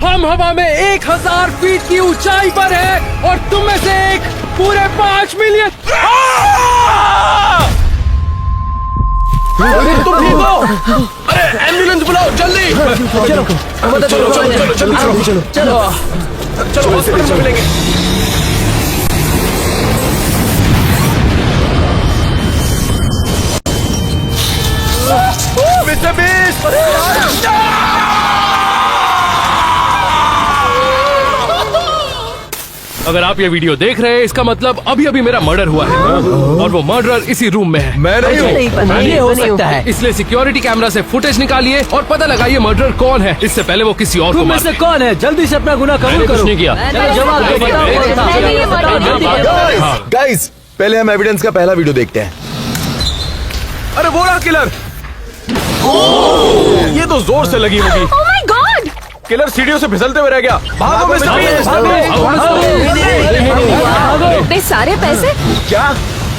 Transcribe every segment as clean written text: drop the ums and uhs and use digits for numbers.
हम हवा में 1000 फीट की ऊंचाई पर है और तुम में से एक पूरे 5 मिलियन। तुम ठीक हो? अरे एम्बुलेंस बुलाओ जल्दी। चलो चलो हॉस्पिटल में मिलेंगे। Mister beast! अगर आप ये वीडियो देख रहे हैं इसका मतलब अभी अभी मेरा मर्डर हुआ है और वो मर्डरर इसी रूम में है। मैं नहीं हूँ। ये हो सकता है। इसलिए सिक्योरिटी कैमरा से फुटेज निकालिए और पता लगाइए मर्डर कौन है, इससे पहले वो किसी और को तुम में मार से दे। कौन है? जल्दी से अपना गुनाह कबूल करो। कुछ नहीं किया। चलो जवाब दो, बताओ कौन था? गाइस, पहले हम एविडेंस का पहला वीडियो देखते हैं। अरे वो रहा किलर। ये तो जोर से लगी होगी। Oh my God! किलर सीढ़ियों से फिसलते हुए रह गया। भागो मिस्टर बीस्ट! इतने सारे पैसे? क्या?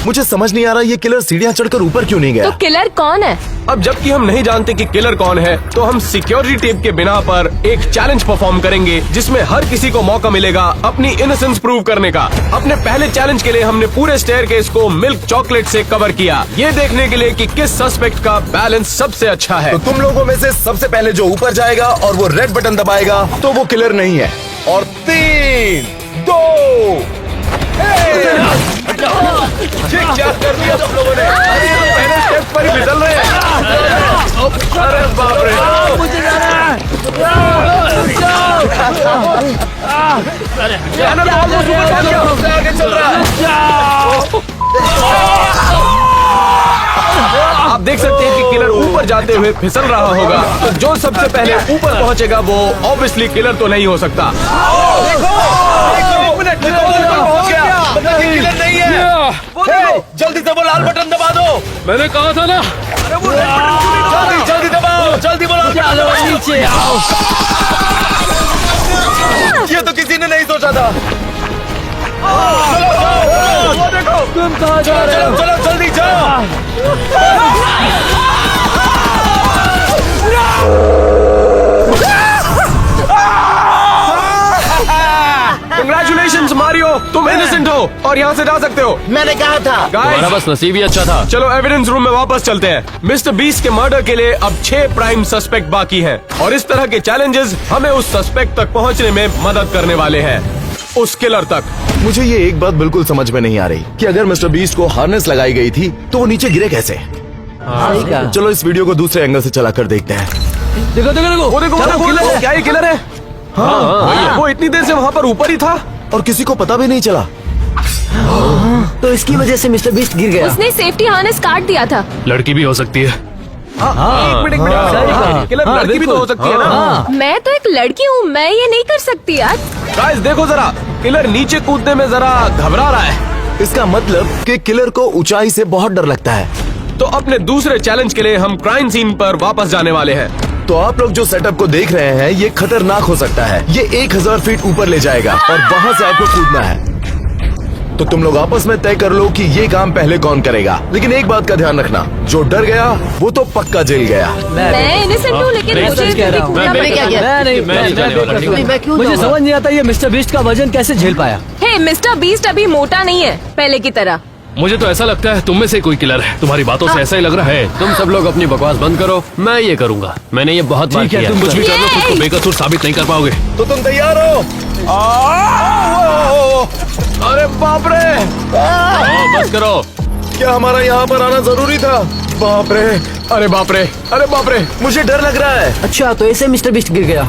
मुझे समझ नहीं आ रहा ये किलर सीढ़ियाँ चढ़कर ऊपर क्यों नहीं तो गया? किलर कौन है? अब जबकि हम नहीं जानते कि किलर कौन है, तो हम सिक्योरिटी टेप के बिना पर एक चैलेंज परफॉर्म करेंगे जिसमें हर किसी को मौका मिलेगा अपनी इनोसेंस प्रूव करने का। अपने पहले चैलेंज के लिए हमने पूरे स्टेयरकेस को मिल्क चॉकलेट से कवर किया, ये देखने के लिए कि किस सस्पेक्ट का बैलेंस सबसे अच्छा है। तो तुम लोगों में से सबसे पहले जो ऊपर जाएगा और वो रेड बटन दबाएगा तो वो किलर नहीं है। और 3, 2, 1। क्या कर दिया तुम लोगों ने? पहले स्टेप पर ही फिसल रहे हैं। अरे बाप रे! आगे चल रहा है। आप देख सकते हैं कि किलर ऊपर जाते हुए फिसल रहा होगा, तो जो सबसे पहले ऊपर पहुंचेगा वो ऑब्वियसली किलर तो नहीं हो सकता। किलर नहीं है। जल्दी से वो लाल बटन दबा दो। मैंने कहा था ना। जल्दी जल्दी दबाओ, जल्दी बोलो। नीचे आओ। ये तो किसी ने नहीं सोचा था। वो देखो, तुम कहाँ जा रहे हो? चलो जल्दी जाओ। Congratulations मारियो, तुम इनोसेंट हो और यहाँ से जा सकते हो। मैंने कहा था। तुम्हारा बस नसीब ही अच्छा था। चलो एविडेंस रूम में वापस चलते हैं। मिस्टर बीस्ट के मर्डर के लिए अब 6 प्राइम सस्पेक्ट बाकी हैं और इस तरह के चैलेंजेस हमें उस सस्पेक्ट तक पहुँचने में मदद करने वाले हैं, उस किलर तक। मुझे ये एक बात बिल्कुल समझ में नहीं आ रही कि अगर मिस्टर बीस्ट को हार्नेस लगाई गई थी तो वो नीचे गिरे कैसे? सही कहा। चलो इस वीडियो को दूसरे एंगल से चलाकर देखते हैं। देखो देखो देखो। वो देखो किलर है। क्या ये किलर है? हाँ, वो इतनी देर से वहाँ पर ऊपर ही था और किसी को पता भी नहीं चला। तो इसकी वजह से मिस्टर बीस्ट गिर गया। उसने सेफ्टी हार्नेस काट दिया था। लड़की भी हो सकती है। एक मिनट किलर लड़की भी तो हो सकती है ना? मैं तो एक लड़की हूँ, मैं ये नहीं कर सकती यार। गाइस देखो जरा, किलर नीचे कूदने में जरा घबरा रहा है। इसका मतलब कि किलर को ऊंचाई से बहुत डर लगता है। तो अपने दूसरे चैलेंज के लिए हम क्राइम सीन पर वापस जाने वाले हैं। तो आप लोग जो सेटअप को देख रहे हैं ये खतरनाक हो सकता है। ये 1000 फीट ऊपर ले जाएगा और वहाँ से आपको कूदना है। तो तुम लोग आपस में तय कर लो कि ये काम पहले कौन करेगा। लेकिन एक बात का ध्यान रखना, जो डर गया वो तो पक्का जेल गया। मैं इनोसेंट हूँ लेकिन मैं मुझे सच कह रहा हूँ। कूदना मैंने क्या पड़ेगा। किया? मैं क्यों मुझे जाऊँ? समझ नहीं आता ये मिस्टर बीस्ट का वजन कैसे झेल पाया। हे मिस्टर बीस्ट अभी मोटा नहीं है पहले की तरह। मुझे तो ऐसा लगता है तुम में से कोई किलर है। तुम्हारी बातों से ऐसा ही लग रहा है। तुम सब लोग अपनी बकवास बंद करो, मैं ये करूंगा। मैंने ये बहुत बार ठीक है, किया। तुम कुछ भी कर लो, खुद को बेकसूर साबित नहीं कर पाओगे। तो तुम तैयार हो? अरे बाप रे! बस करो। क्या हमारा यहाँ पर आना जरूरी था? बाप रे! अरे बाप रे! अरे बाप रे! मुझे डर लग रहा है। अच्छा, तो ऐसे मिस्टर बीस्ट गिर गया।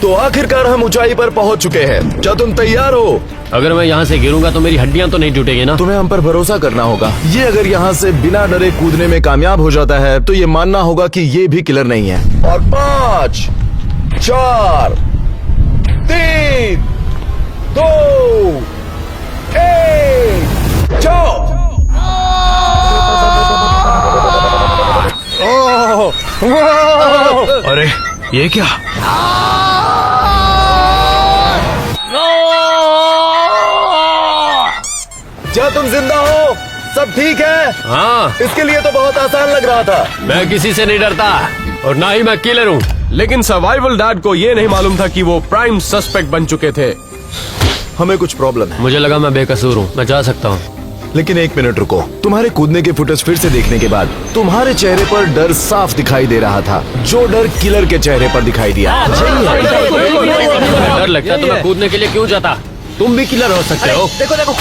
तो आखिरकार हम ऊंचाई पर पहुंच चुके हैं। क्या तुम तैयार हो? अगर मैं यहाँ से गिरूंगा तो मेरी हड्डियाँ तो नहीं टूटेगी ना? तुम्हें हम पर भरोसा करना होगा। ये अगर यहाँ से बिना डरे कूदने में कामयाब हो जाता है तो ये मानना होगा कि ये भी किलर नहीं है। और 5, 4, 3, 2, 1, जाओ। अरे ये क्या? क्या तुम जिंदा हो? सब ठीक है? हाँ, इसके लिए तो बहुत आसान लग रहा था। मैं किसी से नहीं डरता और ना ही मैं किलर हूँ। लेकिन सर्वाइवल डैड को ये नहीं मालूम था कि वो प्राइम सस्पेक्ट बन चुके थे। हमें कुछ प्रॉब्लम है, मुझे लगा मैं बेकसूर हूँ, मैं जा सकता हूँ। लेकिन एक मिनट रुको। तुम्हारे कूदने के फुटेज फिर से देखने के बाद तुम्हारे चेहरे पर डर साफ दिखाई दे रहा था, जो डर किलर के चेहरे पर दिखाई दिया। डर लगता है तो मैं कूदने के लिए क्यों जाता? तुम भी किलर हो सकते हो। देखो देखो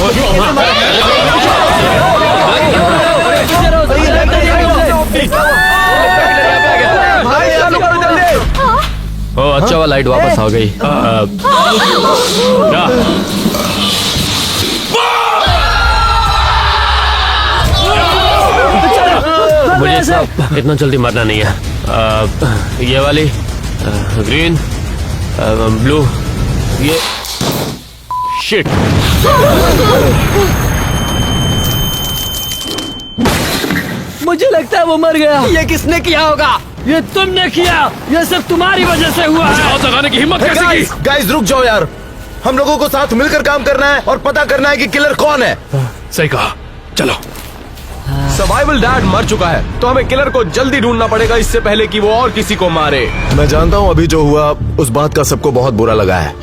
ओ अच्छा हुआ लाइट वापस आ गई। क्या? मुझे इतना जल्दी मरना नहीं है। ये वाली ग्रीन, ब्लू, ये शिट। मुझे लगता है वो मर गया। ये किसने किया होगा? ये तुमने किया। ये सब तुम्हारी वजह से हुआ है। आग लगाने की हिम्मत कैसे की? गाइस रुक जाओ यार, हम लोगों को साथ मिलकर काम करना है और पता करना है कि किलर कौन है। सही कहा, चलो। सर्वाइवल डैड मर चुका है, तो हमें किलर को जल्दी ढूंढना पड़ेगा इससे पहले कि वो और किसी को मारे। मैं जानता हूँ अभी जो हुआ उस बात का सबको बहुत बुरा लगा है,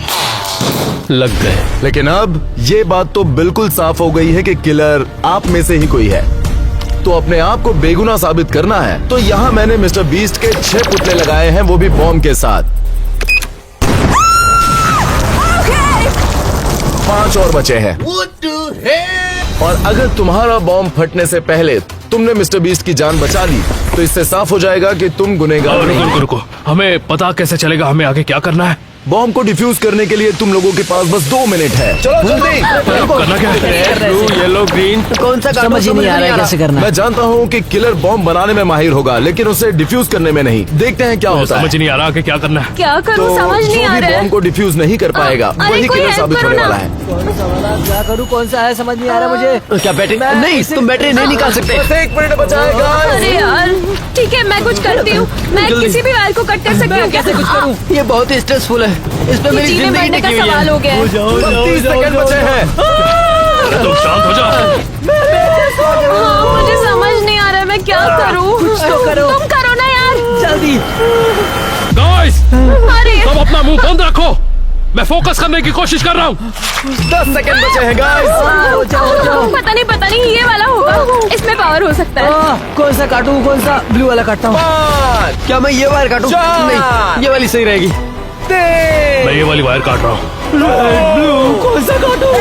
लग गए। लेकिन अब ये बात तो बिल्कुल साफ हो गई है कि किलर आप में से ही कोई है। तो अपने आप को बेगुनाह साबित करना है, तो यहाँ मैंने मिस्टर बीस्ट के 6 पुतले लगाए हैं, वो भी बॉम्ब के साथ। 5 और बचे हैं। और अगर तुम्हारा बॉम्ब फटने से पहले तुमने मिस्टर बीस्ट की जान बचा ली, तो इससे साफ हो जाएगा कि तुम गुनहगार नहीं। रुको रुको, हमें पता कैसे चलेगा हमें आगे क्या करना है? बॉम्ब को डिफ्यूज करने के लिए तुम लोगों के पास बस 2 मिनट है। चलो जल्दी। करना क्या है? Blue, yellow, green. कौन सा समझ ही नहीं आ रहा है कैसे करना है। मैं जानता हूँ कि किलर बॉम्ब बनाने में माहिर होगा, लेकिन उसे डिफ्यूज करने में नहीं। देखते हैं क्या होता है। समझ नहीं आ रहा आगे क्या करना है। क्या तो करूँ समझ नहीं जो आ भी रहा बॉम्ब है। को डिफ्यूज नहीं कर पाएगा अरे वही कोई किलर हेल्प साबित करो होने ना। वाला है। क्या करूँ कौन सा है समझ नहीं आ रहा मुझे। क्या बैटरी नहीं, तुम बैटरी नहीं निकाल सकते। बस 1 मिनट बचा है guys। अरे यार ठीक है, मैं कुछ करती हूँ। मैं किसी भी वायर को कट कर सकती हूँ। कैसे कुछ करूँ? ये बहुत ही स्ट्रेसफुल है, इस पे मेरी जीने जिंदगी मरने का टिकी हुई है। सवाल हो गया है। 30 सेकंड बचे हैं। तुम शांत हो जाओ। हाँ, मुझे समझ नहीं आ रहा है मैं क्या करूँ। कुछ तो करो। तुम करो ना यार जल्दी। गाइस, अरे तुम अपना मुंह बंद रखो, मैं फोकस करने की कोशिश कर रहा हूँ। 10 सेकंड बचे हैं गाइस। हो जाओ। पता नहीं ये वाला होगा, इसमें पावर हो सकता है। कौन सा काटूं, कौन सा? ब्लू वाला काटता हूँ। 5 क्या मैं ये वायर काटूं? 4 नहीं, ये वाली सही रहेगी। 3 मैं ये वाली वायर काट रहा हूँ। ब्लू कौन सा काटूं?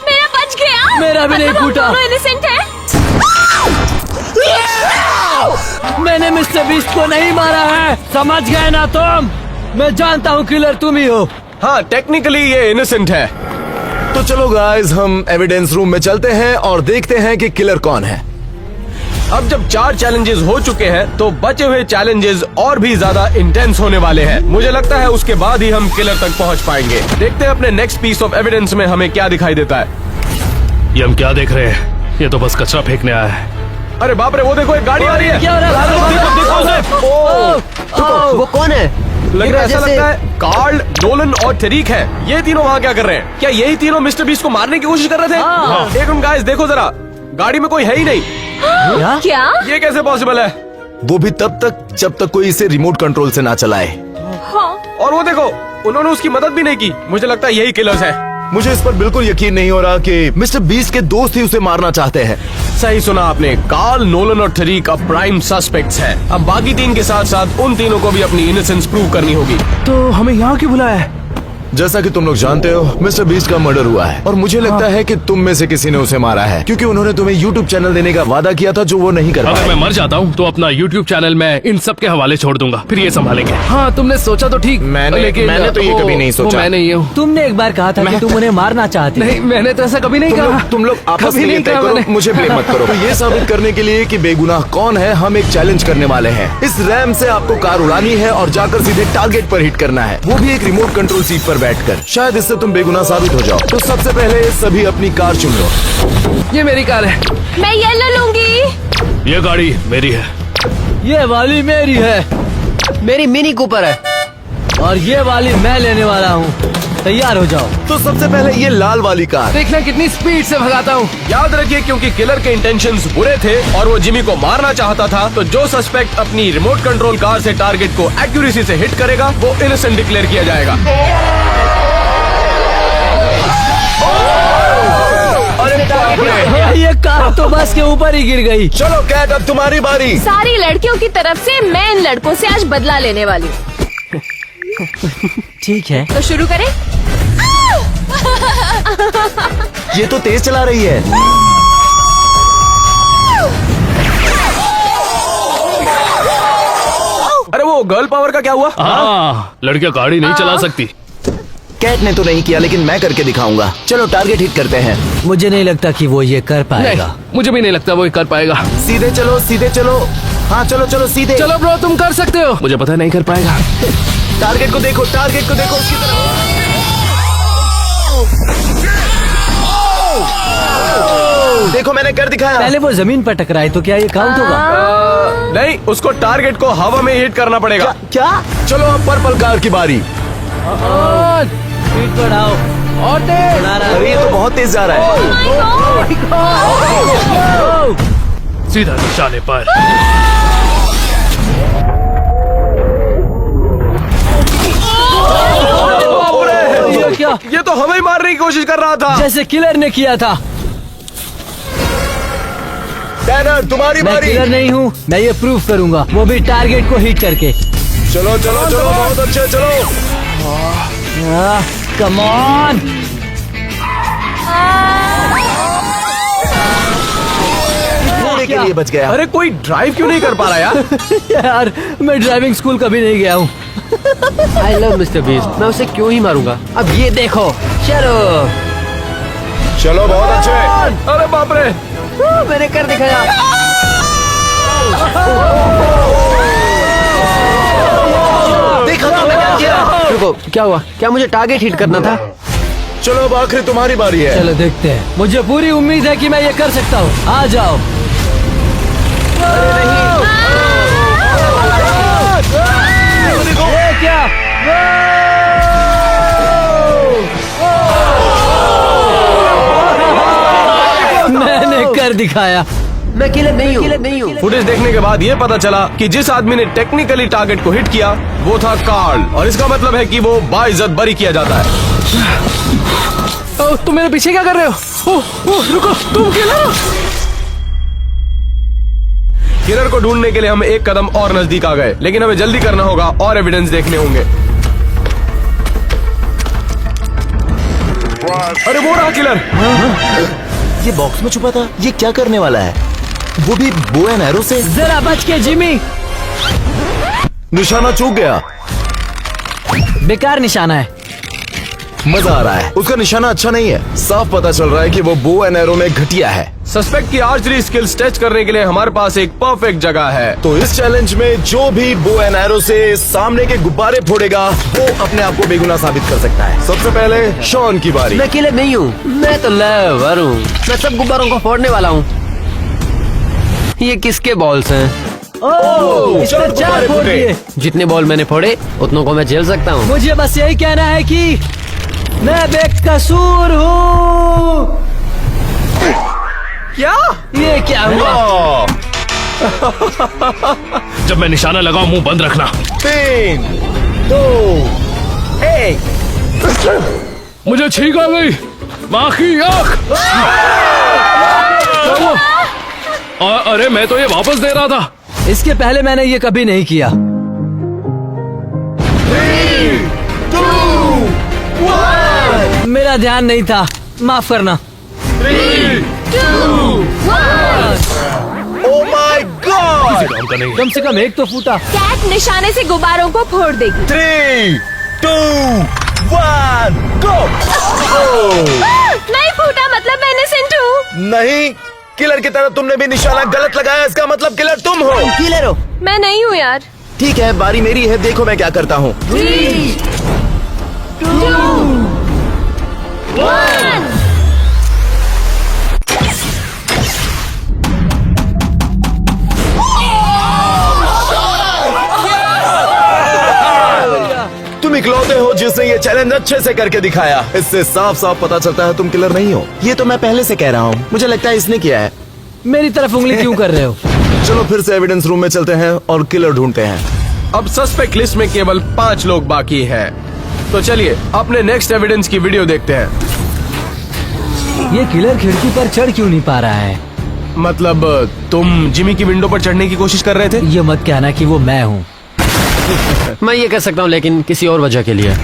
मेरा बच गया। मेरा भी नहीं मतलब हम फूटा। दोनों innocent हैं। मैंने मिस्टर बीस्ट को नहीं मारा है, समझ गए ना तुम? मैं जानता हूँ किलर तुम ही हो। हाँ, टेक्निकली ये इनोसेंट है। तो चलो गाइस, हम एविडेंस रूम में चलते हैं और देखते हैं कि किलर कौन है। अब जब 4 चैलेंजेस हो चुके हैं, तो बचे हुए चैलेंजेस और भी ज्यादा इंटेंस होने वाले हैं। मुझे लगता है उसके बाद ही हम किलर तक पहुंच पाएंगे। देखते हैं अपने नेक्स्ट पीस ऑफ एविडेंस में हमें क्या दिखाई देता है। ये हम क्या देख रहे हैं? ये तो बस कचरा फेंकने आया है। अरे बाप रे, वो देखो एक गाड़ी आ रही है। क्या हो रहा है? देखो, देखो उसे। वो कौन है? लग रहा है, ऐसा लगता है कार्ल, नोलन और टरीक है। ये तीनों वहाँ क्या कर रहे हैं? क्या यही तीनों मिस्टर बीस्ट को मारने की कोशिश कर रहे थे? हाँ। एक मिनट गाइस, देखो जरा, गाड़ी में कोई है ही नहीं। क्या? ये कैसे पॉसिबल है? वो भी तब तक जब तक कोई इसे रिमोट कंट्रोल से ना चलाए। हाँ। और वो देखो, उन्होंने उसकी मदद भी नहीं की। मुझे लगता है यही किलर्स है। मुझे इस पर बिल्कुल यकीन नहीं हो रहा कि मिस्टर बीस्ट के दोस्त ही उसे मारना चाहते हैं। सही सुना आपने, कार्ल, नोलन और टरीक अब प्राइम सस्पेक्ट्स हैं। अब बाकी 3 के साथ साथ उन तीनों को भी अपनी इनोसेंस प्रूव करनी होगी। तो हमें यहाँ क्यों बुलाया है? जैसा कि तुम लोग जानते हो, मिस्टर बीस्ट का मर्डर हुआ है और मुझे लगता है कि तुम में से किसी ने उसे मारा है, क्योंकि उन्होंने तुम्हें YouTube चैनल देने का वादा किया था जो वो नहीं कर अगर पाए। मैं मर जाता हूँ तो अपना YouTube चैनल मैं इन सब के हवाले छोड़ दूंगा, फिर ये संभालेंगे। हाँ तुमने सोचा तो ठीक, मैंने तो ये कभी नहीं सोचा। मैं नहीं हूँ। तुमने एक बार कहा था कि तुम उन्हें मारना चाहते। नहीं, मैंने तो ऐसा कभी नहीं कहा। तुम लोग आपस कभी में नहीं ये तय कहा करो, मैंने। मुझे ब्लेम मत करो। तो ये साबित करने के लिए कि बेगुनाह कौन है, हम एक चैलेंज करने वाले हैं। इस रैम से आपको कार उड़ानी है और जाकर सीधे टारगेट पर हिट करना है, वो भी एक रिमोट कंट्रोल सीट पर बैठकर। शायद इससे तुम बेगुनाह साबित हो जाओ। तो सबसे पहले सभी अपनी कार चुन लो। ये मेरी कार है। मैं येलो लूंगी। ये गाड़ी मेरी है। ये वाली मेरी है। मेरी मिनी कूपर है। और ये वाली मैं लेने वाला हूँ। तैयार हो जाओ। तो सबसे पहले ये लाल वाली कार। देखना कितनी स्पीड से भगाता हूँ। याद रखिए, क्योंकि किलर के इंटेंशंस बुरे थे और वो जिमी को मारना चाहता था, तो जो सस्पेक्ट अपनी रिमोट कंट्रोल कार से टारगेट को एक्यूरेसी से हिट करेगा वो इनोसेंट डिक्लेयर किया जाएगा। अरे बाप रे! ये कार तो बस के ऊपर ही गिर गई। चलो कैट, अब तुम्हारी बारी। सारी लड़कियों की तरफ से मैं इन लड़कों से आज बदला लेने वाली हूँ। ठीक है। तो शुरू करें? ये तो तेज चला रही है। अरे वो गर्ल पावर का क्या हुआ? हाँ, लड़कियां गाड़ी नहीं चला सकती। कैट ने तो नहीं किया, लेकिन मैं करके दिखाऊंगा। चलो टारगेट हिट करते हैं। मुझे नहीं लगता कि वो ये कर पाएगा। मुझे भी नहीं लगता वो ये कर पाएगा। सीधे चलो, सीधे चलो। हाँ चलो चलो सीधे। चलो ब्रो, तुम कर सकते हो। मुझे पता नहीं कर पाएगा। टारगेट को देखो, टारगेट को देखो उसकी तरफ। देखो मैंने कर दिखाया। पहले वो जमीन पर टकराए तो क्या ये काउंट होगा? नहीं, उसको टारगेट को हवा में हिट करना पड़ेगा। क्या? चलो अब पर्पल कार की बारी। स्पीड बढ़ाओ। और तेज। अरे ये तो बहुत तेज जा रहा है। सीधा निशाने पर। ये क्या? ये तो हमें ही मारने की कोशिश कर रहा था। जैसे किलर ने किया था। टैनर तुम्हारी मैं बारी। किलर नहीं हूँ, मैं ये प्रूव करूंगा, वो भी टारगेट को हिट करके। चलो चलो चलो, बहुत अच्छे, चलो। Come on. थोड़े के लिए बच गया। अरे कोई ड्राइव क्यों नहीं कर पा रहा यार? यार मैं ड्राइविंग स्कूल कभी नहीं गया हूँ। I love mister beast. मैं उसे क्यों ही मारूंगा? अब ये देखो। चलो। चलो बहुत अच्छे। अरे बाप रे! मैंने कर दिखाया। देखो तो मैं क्या किया। रुको, क्या हुआ? क्या मुझे टारगेट हिट करना था? चलो अब आखिरी तुम्हारी बारी है। चलो देखते हैं। मुझे पूरी उम्मीद है कि मैं ये कर सकता हूँ। आ जाओ। ये क्या? मैंने कर दिखाया। मैं किलर नहीं हूँ। फुटेज देखने के बाद ये पता चला कि जिस आदमी ने टेक्निकली टारगेट को हिट किया वो था कार्ल, और इसका मतलब है कि वो बाइज्जत बरी किया जाता है। तुम मेरे पीछे क्या कर रहे हो? रुको, तुम किलर हो? किलर को ढूंढने के लिए हम एक कदम और नजदीक आ गए, लेकिन हमें जल्दी करना होगा और एविडेंस देखने होंगे। अरे वो रहा किलर। ये बॉक्स में छुपा था। ये क्या करने वाला है? वो भी बो एंड एरो से। जरा बच के जिमी। निशाना चूक गया। बेकार निशाना है। मजा आ रहा है। उसका निशाना अच्छा नहीं है। साफ पता चल रहा है कि वो बो एंड एरो में घटिया है। सस्पेक्ट की आर्चरी स्किल्स टेस्ट करने के लिए हमारे पास एक परफेक्ट जगह है। तो इस चैलेंज में जो भी बो एंड एरो से सामने के गुब्बारे फोड़ेगा वो अपने आप को बेगुनाह साबित कर सकता है। सबसे पहले शॉन की बारी। मैं किलर नहीं हूँ। मैं तो लेवर हूँ। मैं सब गुब्बारों को फोड़ने वाला हूँ। ये किसके बॉल्स हैं? ओह, इसने चलो, 4 गुब्बारे फोड़ फूटे। दिए। जितने बॉल मैंने फोड़े उतनों को मैं झेल सकता हूँ। मुझे बस यही कहना है कि मैं बेकसूर हूँ। क्या? ये क्या हुआ? जब मैं निशाना लगाऊं मुंह बंद रखना। 3, 2, 1। मुझे छींक आ गई। बाकी आँख। अरे मैं तो ये वापस दे रहा था। इसके पहले मैंने ये कभी नहीं किया। 3, 2, 1। मेरा ध्यान नहीं था, माफ करना। 3, 2, 1। Oh my God! काम का नहीं। कम से कम एक तो फूटा। कैट निशाने से गुब्बारों को फोड़ देगी। 3, 2, 1, go! नहीं फूटा मतलब मैं इनोसेंट हूँ। नहीं, किलर की तरह तुमने भी निशाना गलत लगाया। इसका मतलब किलर तुम हो। किलर हो। मैं नहीं हूँ यार। ठीक है, बारी मेरी है। देखो मैं क्या करता हूँ। 3, 2, 1। तुम इकलौते हो जिसने ये चैलेंज अच्छे से करके दिखाया। इससे साफ साफ पता चलता है तुम किलर नहीं हो। ये तो मैं पहले से कह रहा हूँ, मुझे लगता है इसने किया है। मेरी तरफ उंगली क्यों कर रहे हो? चलो फिर से एविडेंस रूम में चलते हैं और किलर ढूंढते हैं। अब सस्पेक्ट लिस्ट में केवल 5 लोग बाकी हैं। तो चलिए अपने नेक्स्ट एविडेंस की वीडियो देखते हैं। ये किलर खिड़की पर चढ़ क्यों नहीं पा रहा है? मतलब तुम जिमी की विंडो पर चढ़ने की कोशिश कर रहे थे? ये मत कहना कि वो मैं हूँ। मैं ये कह सकता हूँ, लेकिन किसी और वजह के लिए।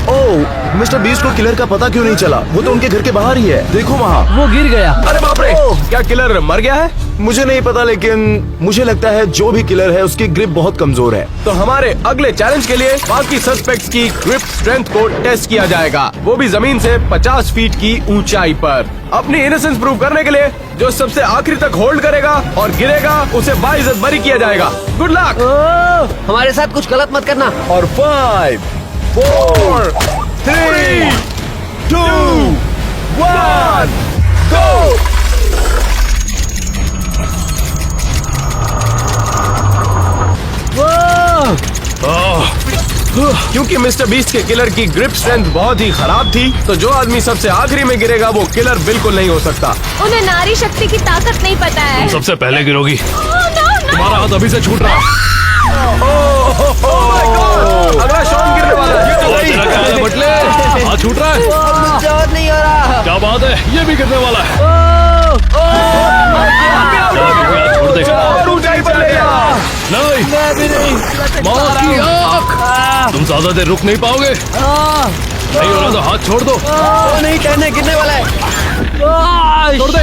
ओह, मिस्टर बीस्ट को किलर का पता क्यों नहीं चला? वो तो उनके घर के बाहर ही है, देखो वहाँ। वो गिर गया। अरे बाप रे, क्या किलर मर गया है? मुझे नहीं पता, लेकिन मुझे लगता है जो भी किलर है उसकी ग्रिप बहुत कमजोर है। तो हमारे अगले चैलेंज के लिए बाकी सस्पेक्ट्स की ग्रिप स्ट्रेंथ को टेस्ट किया जाएगा, वो भी जमीन से 50 फीट की ऊंचाई पर। अपनी इनोसेंस प्रूव करने के लिए जो सबसे आखिरी तक होल्ड करेगा और गिरेगा उसे बाइज्जत बरी किया जाएगा। Good luck. हमारे साथ कुछ गलत मत करना। और 5, 4, 3, 2, 1, गो। क्योंकि मिस्टर बीस्ट के किलर की ग्रिप स्ट्रेंथ बहुत ही खराब थी, तो जो आदमी सबसे आखिरी में गिरेगा वो किलर बिल्कुल नहीं हो सकता। उन्हें नारी शक्ति की ताकत नहीं पता है। सबसे पहले गिरोगी। no, तुम्हारा हाथ अभी से छूट रहा है। अगला शॉन गिरने वाला है। तेरा क्या है बटले? हाथ छूट रहा है। और नहीं हो रहा। क्या बात है, ये भी गिरने वाला है। छोड़ दे। और ऊंचाई पर ले जा। नहीं, मैं भी नहीं। मौत की आंख। तुम ज्यादा देर रुक नहीं पाओगे। नहीं हो रहा तो हाथ छोड़ दो। वो नहीं कहने, गिरने वाला है। छोड़ दे।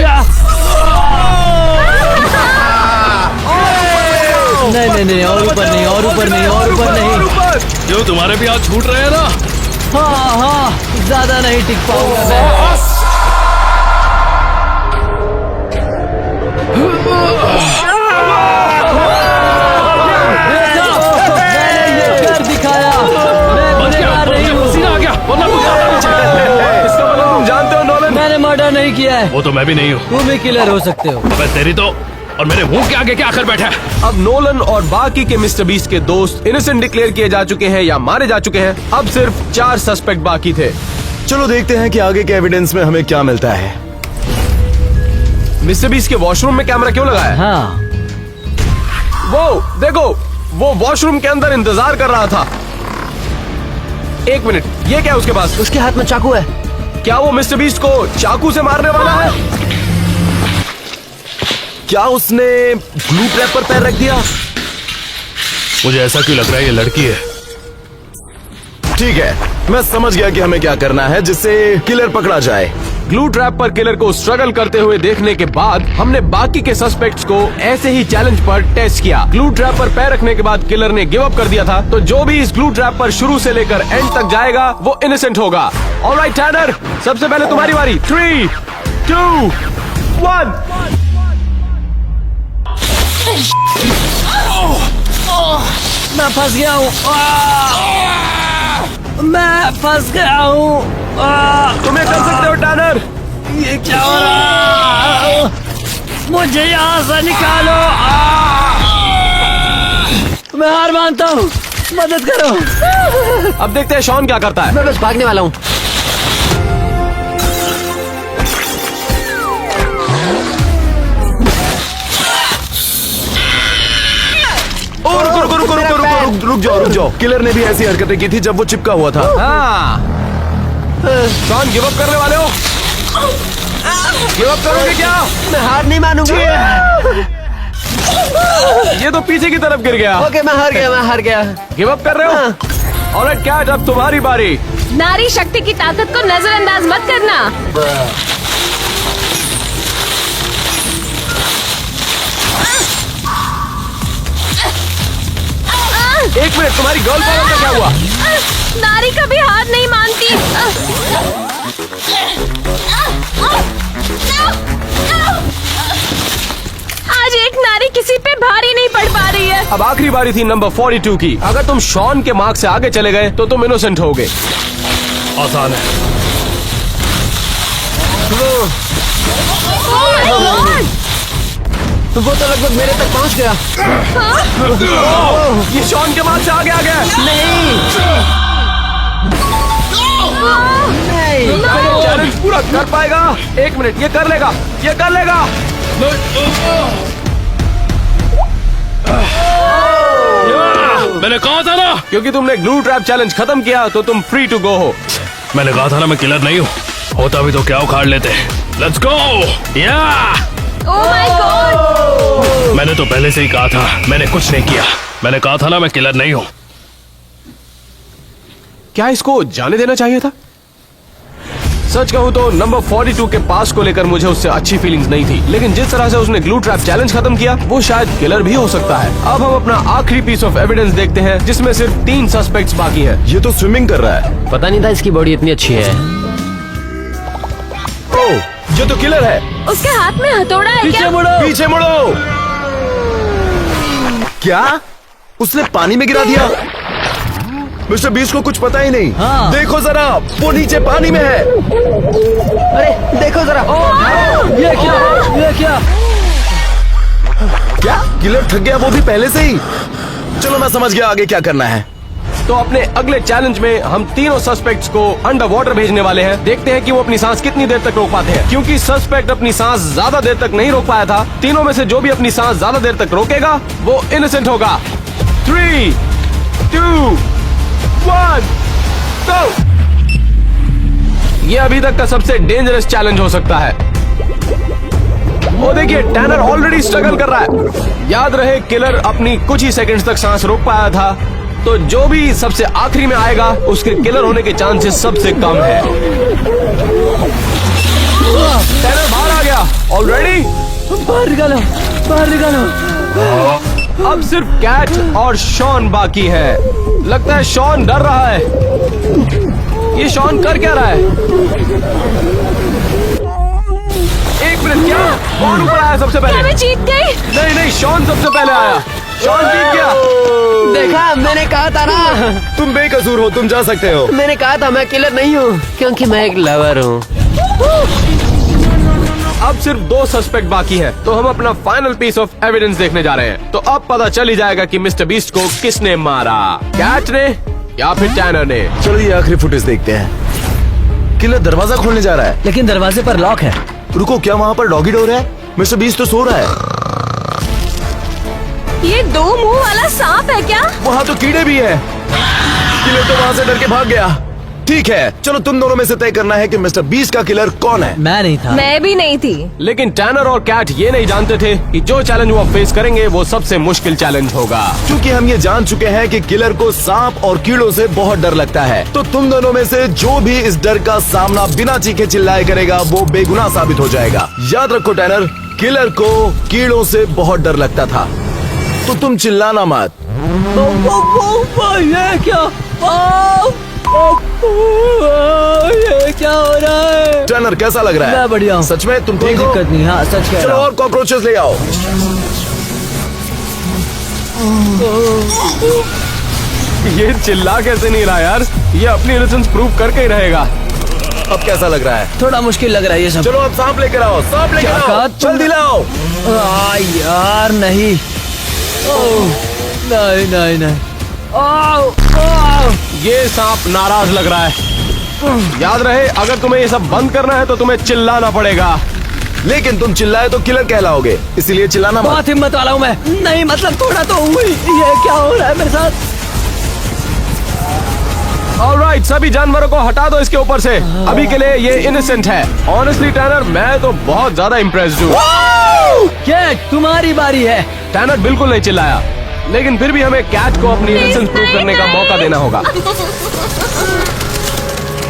नहीं नहीं, और ऊपर नहीं, और ऊपर नहीं, और ऊपर नहीं। क्यों, तुम्हारे भी हाथ छूट रहे हैं ना? हाँ हाँ, ज्यादा नहीं टिक पाऊंगा मैं। मैंने ये कर दिखाया। मैं गुनहगार नहीं हूँ। पसीना आ गया, वरना कुछ ज्यादा नहीं चलता। इसका मतलब तुम जानते हो नोलन? मैंने मर्डर नहीं किया है। वो तो मैं भी नहीं हूँ। तुम भी किलर हो सकते हो। अबे तेरी तो, और मेरे मुंह के आगे क्या आकर बैठा है? अब नोलन और बाकी के मिस्टर बीस्ट के दोस्त इनोसेंट डिक्लेयर किए जा चुके हैं या मारे जा चुके हैं। अब सिर्फ 4 सस्पेक्ट बाकी थे। चलो देखते हैं कि आगे के एविडेंस में हमें क्या मिलता है। मिस्टर बीस्ट के वॉशरूम में कैमरा क्यों लगा है? हाँ, वो देखो, वो वॉशरूम के अंदर इंतजार कर रहा था। 1 मिनट, ये क्या है उसके पास? उसके हाथ में चाकू है। क्या वो मिस्टर बीस्ट को चाकू से मारने वाला है? क्या उसने ग्लू ट्रैप पर पैर रख दिया? मुझे ऐसा क्यों लग रहा है ये लड़की है। ठीक है, मैं समझ गया कि हमें क्या करना है जिससे किलर पकड़ा जाए। ग्लू ट्रैप पर किलर को स्ट्रगल करते हुए देखने के बाद हमने बाकी के सस्पेक्ट्स को ऐसे ही चैलेंज पर टेस्ट किया। ग्लू ट्रैप पर पैर रखने के बाद किलर ने गिव अप कर दिया था, तो जो भी इस ग्लू ट्रैप पर शुरू से लेकर एंड तक जाएगा वो इनोसेंट होगा। ऑलराइट टैनर, सबसे पहले तुम्हारी बारी। 3, 2, 1। मैं फंस गया हूँ। मैं फंस गया हूँ। तुम्हें कर सकते हो टैनर। ये क्या हो रहा है? मुझे यहाँ से निकालो। मैं हार मानता हूँ, मदद करो। अब देखते हैं शॉन क्या करता है। मैं बस भागने वाला हूँ। रुक जाओ। किलर ने भी ऐसी हरकतें की थी जब वो चिपका हुआ था। हाँ, शॉन गिव अप करने वाले हो? गिव अप करोगे क्या? मैं हार नहीं मानूंगा। ये तो पीछे की तरफ गिर गया। ओके, मैं हार गया। गिव अप कर रहे हो? ऑलराइट कैट, अब तुम्हारी बारी। नारी शक्ति की ताकत को नजरअंदाज मत करना। एक मिनट, तुम्हारी गर्ल पावर का क्या हुआ? नारी कभी हार नहीं मानती। आज एक नारी किसी पे भारी नहीं पड़ पा रही है। अब आखिरी बारी थी नंबर 42 की। अगर तुम शॉन के मार्क से आगे चले गए तो तुम इनोसेंट होगे। आसान है। वो तो लगभग मेरे तक पहुँच गया। ये शॉन के मार्क से आगे आ गया। नहीं। चैलेंज पूरा कर पाएगा? 1 मिनट, ये कर लेगा, ये कर लेगा। मैंने कहा था ना, क्योंकि तुमने ग्लू ट्रैप चैलेंज खत्म किया तो तुम फ्री टू गो हो। मैंने कहा था ना मैं किलर नहीं हूँ। होता भी तो क्या उखाड़ लेते। Let's go. या ओह माय गॉड। मैंने तो पहले से ही कहा था, मैंने कुछ नहीं किया। मैंने कहा था ना मैं किलर नहीं हूँ। क्या इसको जाने देना चाहिए था? सच कहूं तो नंबर 42 के पास को लेकर मुझे उससे अच्छी फीलिंग्स नहीं थी, लेकिन जिस तरह से उसने ग्लू ट्रैप चैलेंज खत्म किया वो शायद किलर भी हो सकता है। अब हम अपना आखिरी पीस ऑफ एविडेंस देखते हैं, जिसमें सिर्फ 3 सस्पेक्ट्स बाकी हैं। ये तो स्विमिंग कर रहा है। पता नहीं था इसकी बॉडी इतनी अच्छी है। ओह, ये तो किलर है। उसके हाथ में हथौड़ा है पीछे क्या? मुड़ो। पीछे मुड़ो। क्या उसने पानी में गिरा दिया? मिस्टर बीस्ट को कुछ पता ही नहीं। हाँ। देखो जरा, वो नीचे पानी में है। अरे देखो जरा। ये क्या? ये क्या? क्या किलर थक गया, वो भी पहले से ही? चलो मैं समझ गया आगे क्या करना है। तो अपने अगले चैलेंज में हम तीनों सस्पेक्ट्स को अंडर वाटर भेजने वाले हैं। देखते हैं कि वो अपनी सांस कितनी देर तक रोक पाते हैं। क्योंकि सस्पेक्ट अपनी सांस ज्यादा देर तक नहीं रोक पाया था, तीनों में से जो भी अपनी सांस ज्यादा देर तक रोकेगा वो इनोसेंट होगा। 3, 2, 1, go! ये अभी तक का सबसे डेंजरस चैलेंज हो सकता है। वो देखिए, टैनर ऑलरेडी स्ट्रगल कर रहा है। याद रहे, किलर अपनी कुछ ही सेकंड्स तक सांस रोक पाया था, तो जो भी सबसे आखिरी में आएगा उसके किलर होने के चांसेस सबसे कम है। टैनर बाहर आ गया ऑलरेडी। बाहर निकालो, बाहर निकालो। अब सिर्फ कैट और शॉन बाकी है। लगता है शॉन डर रहा है। ये शॉन कर क्या रहा है? 1 मिनट, क्या कौन ऊपर आया सबसे क्या पहले? मैं जीत गई? नहीं नहीं, शॉन सबसे पहले आया। शॉन जीत गया। देखा, मैंने कहा था ना। तुम बेकसूर हो, तुम जा सकते हो। मैंने कहा था मैं किलर नहीं हूँ, क्योंकि मैं एक लवर हूँ। अब सिर्फ 2 सस्पेक्ट बाकी हैं, तो हम अपना फाइनल पीस ऑफ एविडेंस देखने जा रहे हैं। तो अब पता चल ही जाएगा कि मिस्टर बीस्ट को किसने मारा, कैट ने या फिर टैनर ने। चलो ये आखिरी फुटेज देखते हैं। किलर दरवाजा खोलने जा रहा है। लेकिन दरवाजे पर लॉक है। रुको, क्या वहाँ पर डॉगी डोर है? मिस्टर बीस्ट तो सो रहा है। ये 2 मुंह वाला सांप है क्या? वहाँ तो कीड़े भी है। किलर तो वहाँ से डर के भाग गया। ठीक है, चलो तुम दोनों में से तय करना है कि मिस्टर बीस्ट का किलर कौन है। मैं नहीं था। मैं भी नहीं थी। लेकिन टैनर और कैट ये नहीं जानते थे कि जो चैलेंज वो फेस करेंगे वो सबसे मुश्किल चैलेंज होगा। क्योंकि हम ये जान चुके हैं कि किलर को सांप और कीड़ों से बहुत डर लगता है, तो तुम दोनों में से जो भी इस डर का सामना बिना चीखे चिल्लाए करेगा वो बेगुनाह साबित हो जाएगा। याद रखो टैनर, किलर को कीड़ों से बहुत डर लगता था, तो तुम चिल्लाना मत। ये क्या? ये क्या हो रहा है? टैनर कैसा लग रहा है? मैं बढ़िया हूँ। सच में तुम कोई ठीक हो? दिक्कत नहीं। हाँ, सच कह चलो रहा हूँ। और कॉकरोचेस ले आओ। ये चिल्ला कैसे नहीं रहा यार? ये अपनी इनोसेंस प्रूव करके ही रहेगा। अब कैसा लग रहा है? थोड़ा मुश्किल लग रहा है ये सब। चलो अब सांप लेकर आओ, सांप लेकर क्या आओ, कहा? जल्दी लाओ। यार नहीं। नहीं नहीं नहीं। ये सांप नाराज लग रहा है। याद रहे, अगर तुम्हें ये सब बंद करना है तो तुम्हें चिल्लाना पड़ेगा। लेकिन तुम चिल्लाए तो किलर कहलाओगे, इसीलिए चिल्लाना मत। बहुत हिम्मत वाला हूँ मैं। नहीं मतलब थोड़ा तो हुई। ये क्या हो रहा है मेरे साथ? ऑलराइट, सभी जानवरों को हटा दो इसके ऊपर से। अभी के लिए ये इनोसेंट है। ऑनेस्टली टैनर, मैं तो बहुत ज्यादा इम्प्रेस्ड हूँ। कैट, तुम्हारी बारी है। टैनर बिल्कुल नहीं चिल्लाया, लेकिन फिर भी हमें कैट को अपनी इनोसेंस प्रूव करने का मौका देना होगा।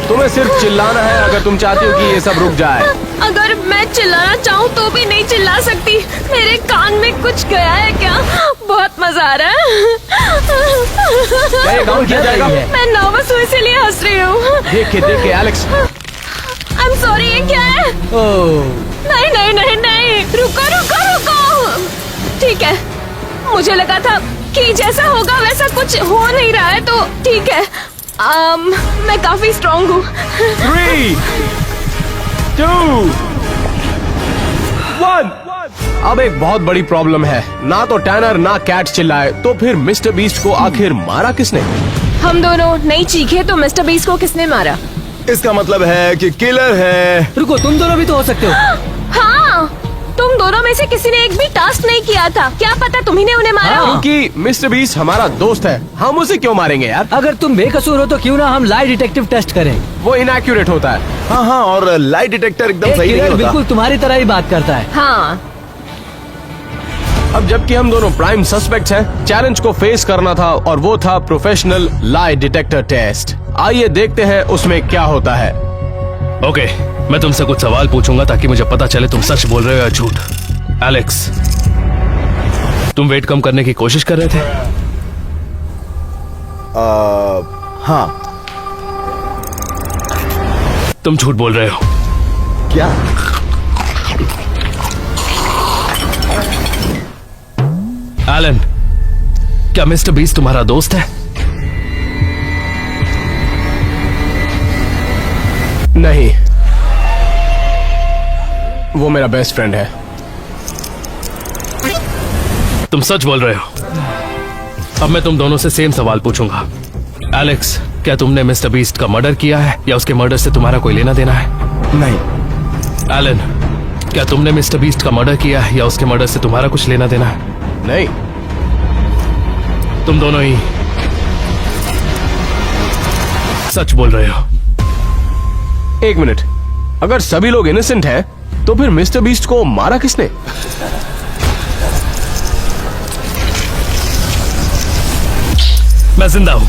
तुम्हें सिर्फ चिल्लाना है अगर तुम चाहती हो कि ये सब रुक जाए। अगर मैं चिल्लाना चाहूँ तो भी नहीं चिल्ला सकती। मेरे कान में कुछ गया है क्या? बहुत मजा आ रहा है। क्या ये काउंट किया जाएगा? मैं नर्वस हूँ इसीलिए हंस रही हूँ। देख के एलेक्स। आई एम सॉरी, ये क्या है? ओह, नहीं नहीं नहीं नहीं, रुको रुको रुको। ठीक है, मुझे लगा था कि जैसा होगा वैसा कुछ हो नहीं रहा है, तो ठीक है। मैं काफी स्ट्रॉन्ग हूँ। 3, 2, 1। अब एक बहुत बड़ी प्रॉब्लम है। ना तो टैनर ना कैट चिल्लाए, तो फिर मिस्टर बीस्ट को आखिर मारा किसने? हम दोनों नहीं चीखे तो मिस्टर बीस्ट को किसने मारा? इसका मतलब है कि किलर है। रुको, तुम दोनों भी तो हो सकते हो। हाँ, तुम दोनों में से किसी ने एक भी टास्क नहीं किया था। क्या पता तुम्ही ने उन्हें मारा हो। क्योंकि मिस्टर बीस्ट हमारा दोस्त है, हम उसे क्यों मारेंगे यार? अगर तुम बेकसूर हो तो क्यों ना हम लाई डिटेक्टिव टेस्ट करें। वो इनएक्यूरेट होता है। हाँ हाँ, और लाइट डिटेक्टर एकदम एक सही नहीं किलर होता। बिल्कुल तुम्हारी तरह ही बात करता है। हाँ, अब जबकि हम दोनों प्राइम सस्पेक्ट्स हैं, चैलेंज को फेस करना था और वो था प्रोफेशनल लाई डिटेक्टर टेस्ट। आइए देखते हैं उसमें क्या होता है। ओके, मैं तुमसे कुछ सवाल पूछूंगा ताकि मुझे पता चले तुम सच बोल रहे हो या झूठ। एलेक्स, तुम वेट कम करने की कोशिश कर रहे थे? हाँ। तुम झूठ बोल रहे हो। क्या? एलन, क्या मिस्टर बीस्ट तुम्हारा दोस्त है? नहीं, वो मेरा बेस्ट फ्रेंड है। तुम सच बोल रहे हो। अब मैं तुम दोनों से सेम सवाल पूछूंगा। एलेक्स, क्या तुमने मिस्टर बीस्ट का मर्डर किया है या उसके मर्डर से तुम्हारा कोई लेना देना है? नहीं। एलन, क्या तुमने मिस्टर बीस्ट का मर्डर किया है या उसके मर्डर से तुम्हारा कुछ लेना देना है? नहीं। तुम दोनों ही सच बोल रहे हो। एक मिनट, अगर सभी लोग इनोसेंट हैं, तो फिर मिस्टर बीस्ट को मारा किसने? मैं जिंदा हूं।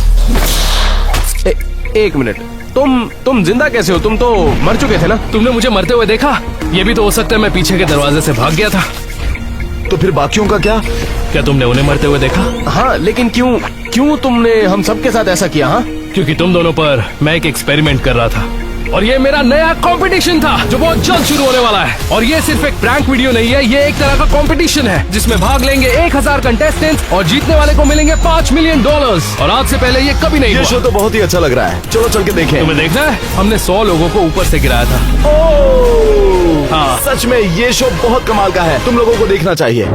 एक मिनट, तुम जिंदा कैसे हो? तुम तो मर चुके थे ना? तुमने मुझे मरते हुए देखा? ये भी तो हो सकता है मैं पीछे के दरवाजे से भाग गया था। तो फिर बाकियों का क्या? क्या तुमने उन्हें मरते हुए देखा? हाँ, लेकिन क्यों तुमने हम सबके साथ ऐसा किया? हाँ, क्योंकि तुम दोनों पर मैं एक एक्सपेरिमेंट कर रहा था और ये मेरा नया कंपटीशन था जो बहुत जल्द शुरू होने वाला है। और ये सिर्फ एक प्रैंक वीडियो नहीं है, ये एक तरह का कंपटीशन है जिसमें भाग लेंगे 1000 कंटेस्टेंट्स और जीतने वाले को मिलेंगे $5 मिलियन। और आज से पहले ये कभी नहीं ये हुआ। शो तो बहुत ही अच्छा लग रहा है। चलो चल के देखें। तुम्हें देखना है? हमने 100 लोगों को ऊपर से गिराया था। ओह! हाँ। सच में ये शो बहुत कमाल का है, तुम लोगों को देखना चाहिए।